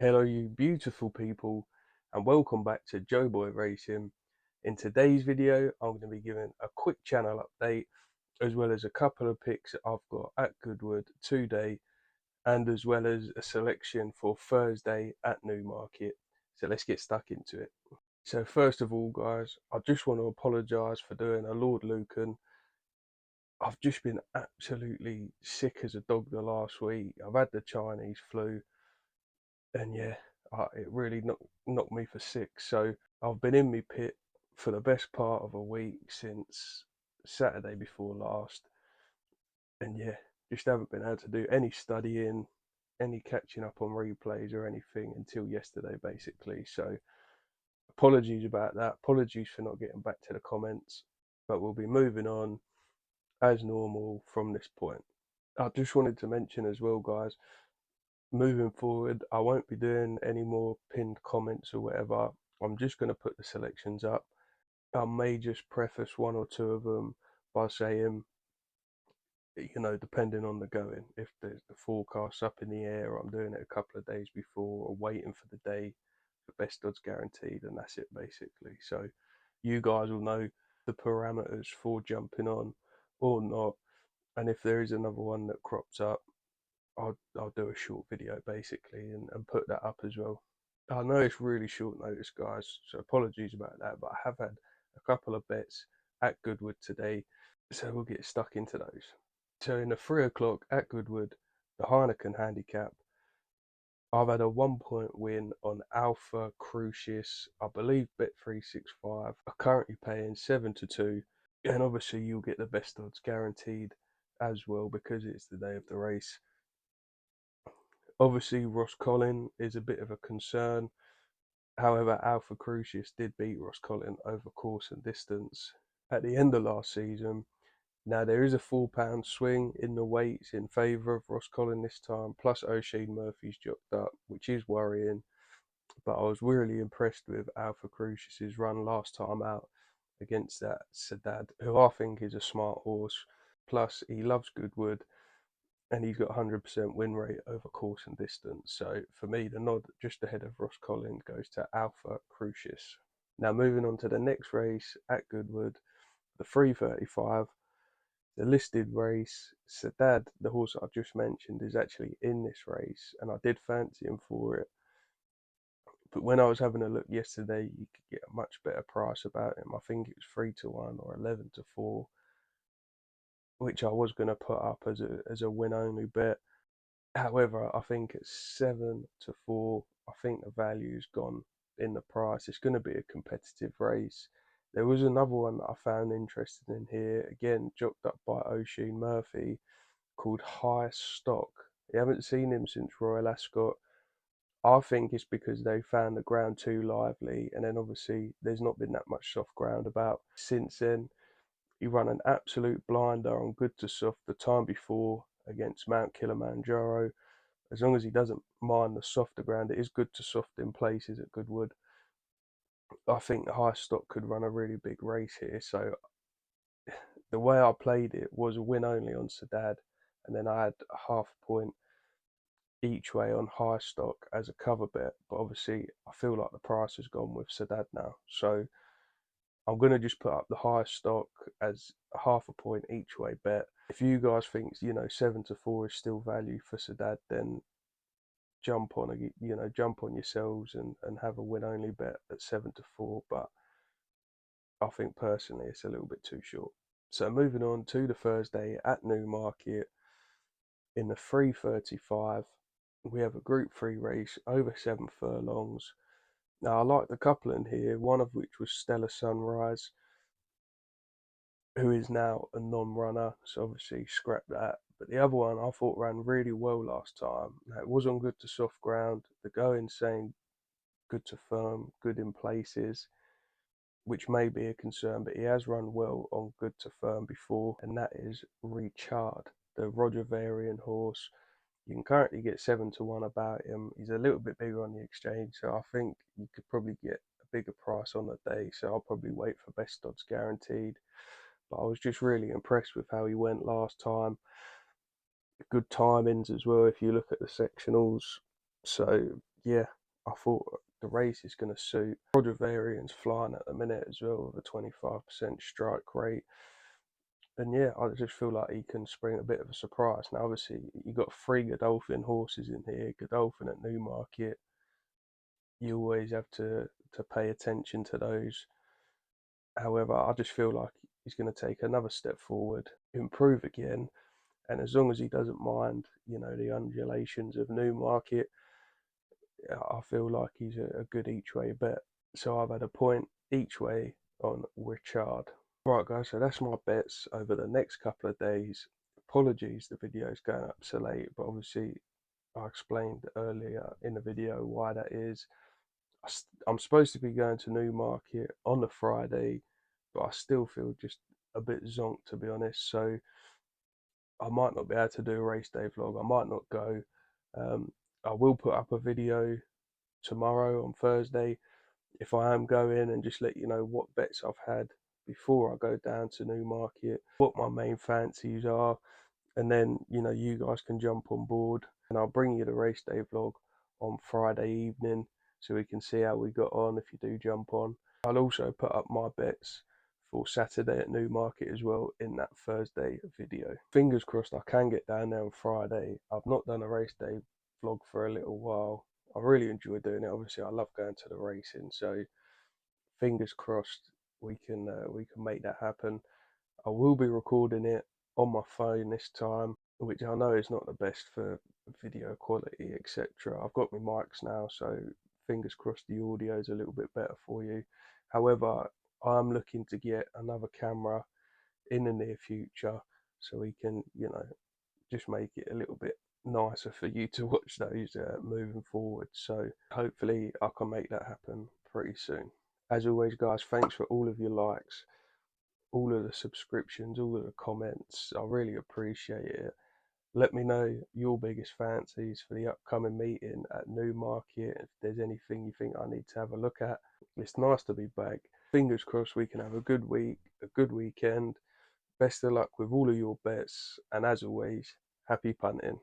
Hello, you beautiful people, and welcome back to Joeboy Racing. In today's video, I'm going to be giving a quick channel update as well as a couple of picks that I've got at Goodwood today, and as well as a selection for Thursday at Newmarket. So let's get stuck into it. So first of all, guys, I just want to apologise for doing a Lord Lucan. I've just been absolutely sick as a dog the last week. I've had the Chinese flu. And yeah, it really knocked me for six. So I've been in my pit for the best part of a week since Saturday before last, and yeah, just haven't been able to do any studying, any catching up on replays or anything until yesterday, basically. So apologies about that. Apologies for not getting back to the comments, but we'll be moving on as normal from this point. I just wanted to mention as well, guys, moving forward, I won't be doing any more pinned comments or whatever. I'm just going to put the selections up. I may just preface one or two of them by saying, depending on the going, if the forecast's up in the air, or I'm doing it a couple of days before, or waiting for the day for best odds guaranteed, and that's it basically. So you guys will know the parameters for jumping on or not, and if there is another one that crops up, I'll do a short video basically and put that up as well. I know it's really short notice, guys, so apologies about that, but I have had a couple of bets at Goodwood today, so we'll get stuck into those. So in the 3 o'clock at Goodwood, the Heineken handicap, I've had a 1 point win on Alpha Crucis. I believe Bet365 are currently paying 7-2, and obviously you'll get the best odds guaranteed as well because it's the day of the race. Obviously, Ross Collin is a bit of a concern. However, Alpha Crucis did beat Ross Collin over course and distance at the end of last season. Now, there is a £4 swing in the weights in favour of Ross Collin this time, plus O'Shane Murphy's jocked up, which is worrying. But I was really impressed with Alpha Crucis's run last time out against that Sadad, who I think is a smart horse. Plus, he loves Goodwood, and he's got 100% win rate over course and distance. So for me, the nod just ahead of Ross Collins goes to Alpha Crucis. Now moving on to the next race at Goodwood, the 3:35, the listed race. Sadad, the horse I just mentioned, is actually in this race, and I did fancy him for it. But when I was having a look yesterday, you could get a much better price about him. I think it was 3-1 or 11-4, which I was going to put up as a win only bet. However, I think at 7-4, I think the value's gone in the price. It's going to be a competitive race. There was another one that I found interesting in here, again, jocked up by O'Shane Murphy, called High Stock. You haven't seen him since Royal Ascot. I think it's because they found the ground too lively, and then obviously there's not been that much soft ground about since then. He ran an absolute blinder on good to soft the time before against Mount Kilimanjaro. As long as he doesn't mind the softer ground, it is good to soft in places at Goodwood. I think the high stock could run a really big race here. So the way I played it was a win only on Sadad, and then I had a ½ point each way on high stock as a cover bet. But obviously, I feel like the price has gone with Sadad now. So I'm going to just put up the high stock as a ½ point each way bet. If you guys think, 7-4 is still value for Sadad, then jump on yourselves and have a win only bet at 7-4, but I think personally it's a little bit too short. So moving on to the Thursday at Newmarket, in the 3:35, we have a Group 3 race over 7 furlongs. Now I like the couple in here, one of which was Stellar Sunrise, who is now a non-runner, so obviously scrap that. But the other one I thought ran really well last time. Now, it was on good to soft ground. The going saying good to firm, good in places, which may be a concern, but he has run well on good to firm before, and that is Wechaad, the Roger Varian horse. You can currently get 7-1 about him. He's a little bit bigger on the exchange, so I think you could probably get a bigger price on the day. So I'll probably wait for best odds guaranteed. But I was just really impressed with how he went last time. Good timings as well if you look at the sectionals. So yeah, I thought the race is going to suit. Roger Varian's flying at the minute as well with a 25% strike rate. And yeah, I just feel like he can spring a bit of a surprise. Now, obviously, you got 3 Godolphin horses in here. Godolphin at Newmarket. You always have to pay attention to those. However, I just feel like he's going to take another step forward, improve again, and as long as he doesn't mind, the undulations of Newmarket, I feel like he's a good each way bet. So I've had a point each way on Wechaad. Right, guys, so that's my bets over the next couple of days. Apologies, the video is going up so late, but obviously I explained earlier in the video why that is. I'm supposed to be going to Newmarket on the Friday, but I still feel just a bit zonked, to be honest. So I might not be able to do a race day vlog. I might not go. Um, I will put up a video tomorrow on Thursday if I am going, and just let you know what bets I've had before I go down to Newmarket, what my main fancies are, and then you guys can jump on board, and I'll bring you the race day vlog on Friday evening so we can see how we got on if you do jump on. I'll also put up my bets for Saturday at Newmarket as well in that Thursday video. Fingers crossed I can get down there on Friday. I've not done a race day vlog for a little while. I really enjoy doing it. Obviously I love going to the racing, so fingers crossed we can make that happen. I will be recording it on my phone this time, which I know is not the best for video quality, etc. I've got my mics now, so fingers crossed the audio is a little bit better for you. However, I'm looking to get another camera in the near future so we can, just make it a little bit nicer for you to watch those moving forward. So hopefully I can make that happen pretty soon. As always, guys, thanks for all of your likes, all of the subscriptions, all of the comments. I really appreciate it. Let me know your biggest fancies for the upcoming meeting at Newmarket. If there's anything you think I need to have a look at. It's nice to be back. Fingers crossed we can have a good week, a good weekend. Best of luck with all of your bets, and as always, happy punting.